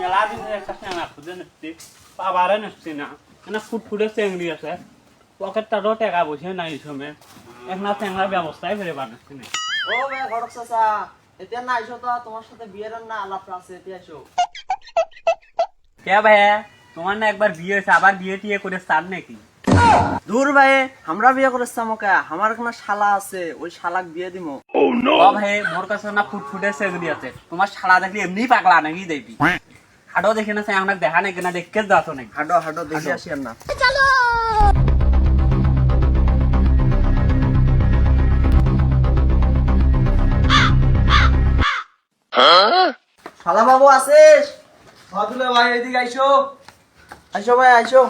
মেলা দিন একটা চেংড়া খুঁজে নিচ্ছি পাবারে নিচ্ছি না মানে ফুটফুটে চেংড়ি আছে পকেটটারও টাকা বসে নাই এই সময় একটা চেংড়ার ব্যবস্থাই ফেরে বানাচ্ছি না। ও ভাই ঘটক চাচা এতিয়া না আইসো তো তোমার সাথে বিয়ের না আলাপ আছে এতিয়া আইসো। কে ভাই তোমার না একবার বিয়ে হয়েছে আবার বিয়ে টিয়ে করে চান নাকি? দূর ভাই আমরা বিয়ে করেছিলাম ওকে আমার এখানে শালা আছে ওই শালাক বিয়ে দিমু। ও ভাই মোর কাছে না ফুটফুটে চেংড়ি আছে তোমার শালা দেখলি এমনি পাগলা নাকি দেখবি হাডো দেখে না চেংড়া দেখা নাকি না দেখতে যাচ্ছ নাকি? হাডো হাডো দেখে আসি আর না শালা বাবু আছিস? বাদুলে ভাই এদিকে আইসো। আইসো ভাই আইসো।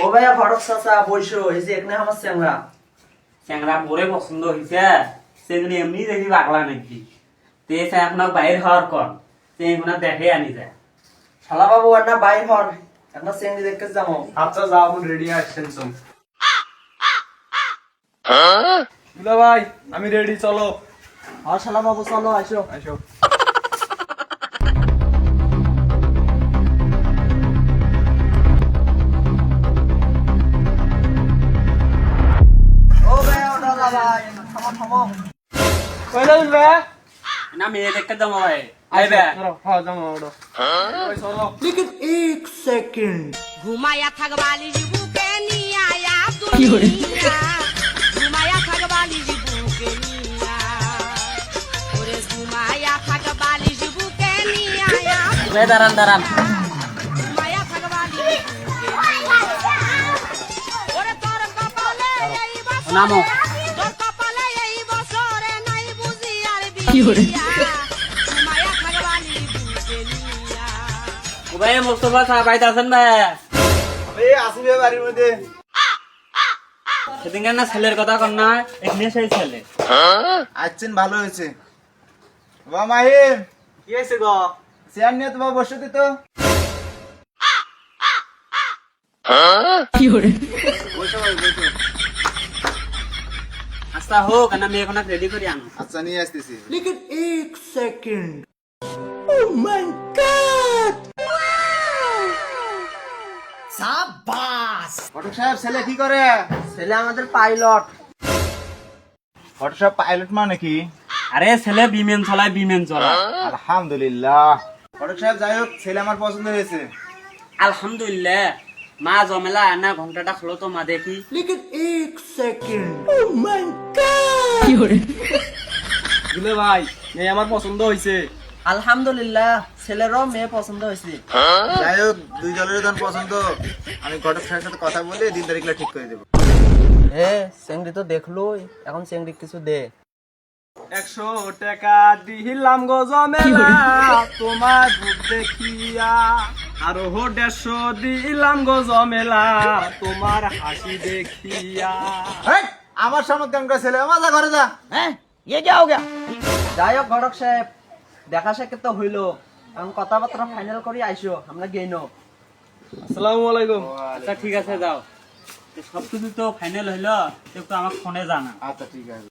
ও ভাইয়া ঘটক চাচা বইসো এই যে এখানে আমার চেংড়া। চেংড়া পরে পছন্দ হয়েছে সেগুলি এমনি দেখি পাগলা নাকি তে আপনার বাইর হওয়ার কর সেগুলো দেখে আনি যায়। শালা বাবু আর না বাইর হর একটা চেংড়ি দেখতে যাবো। আচ্ছা যাও এখন রেডি আসছেন চল। দুলা ভাই আমি রেডি চলো। আর শালা বাবু চলো আইসো। আইসো। ও ভাই ওটা ভাই থামো থামো। কই যাবেন ভাই? না মেয়ে দেখতে যাবো ভাই আইবে হ্যাঁ যাবো ওটা। ওই চলো। लेकिन एक सेकंड घुमाया थकवाली जीबू के निया या दुनिया घुमाया थकवाली जीबू के निया ओरे घुमाया थकवाली जीबू के निया या ভাই দাঁড়ান দাঁড়ান घुमाया थकवाली जीबू के निया ओरे तोर कपाले এই বছর নামো তোর কপালে এই বছরে নাই বুঝি আর বিয়া ঘুমায়া थकवाली जीबू के निया ও ভাই মোস্তফা সাহেব বাইতে আছেন ভাই এই আসিবে বাড়ির মধ্যে। সেদিন না ছেলের কথা কর না এখানে সেই ছেলে আচ্ছেন ভালো হয়েছে। বাবা মাহিম কি হইছে গো? চেয়ার নিয়ে তোমার বসে দিত। আচ্ছা হোক না মেয়ে এখন রেডি করে আনো। আচ্ছা নিয়ে আসতেছি। लेकिन एक सेकंड ओह माय गॉड शाबाश ঘটক সাহেব ছেলে কি করে? ছেলে আমাদের পাইলট। ঘটক সাহেব পাইলট মানে কি? আরে ছেলে বিমান চলায় বিমান চলায় আলহামদুলিল্লাহ। ঘটক সাহেব যাই হোক ছেলে আমার পছন্দ হয়েছে। আলহামদুলিল্লাহ মা জমেলা আনা ঘন্টাটা খোলো তো মা দেখি। लेकिन एक सेकंड ओह माय गॉड দুলে ভাই মেয়ে আমার পছন্দ হয়েছে। আলহামদুলিল্লাহ ছেলেরও মেয়ে পছন্দ হয়েছে। যাই হোক দুই দলের জন পছন্দ। আমি ঘটক সাহেবের সাথে কথা বলে দিন তারিখটা ঠিক করে দেবো। এ চেংড়ি তো দেখলোই এখন চেংড়ি কিছু দে। 100 টাকা দিলাম গো জমেলা তোমার রূপ দেখিয়া আরো 150 দিলাম গো জমেলা তোমার হাসি দেখিয়া। হেই, আমার সামনে কেমন করে ছেলে আমার যা ঘরে যা। হ্যাঁ ये क्या हो गया? যাই হোক ঘটক সাহেব দেখা সাক্ষাৎ তো হইলো এখন কথাবার্তা ফাইনাল করি আইসো আমরা গেইনো। আসসালামু আলাইকুম। আচ্ছা ঠিক আছে যাও সব কিছু তো ফাইনাল হইলো একটু আমার ফোনে জানা। আচ্ছা ঠিক আছে।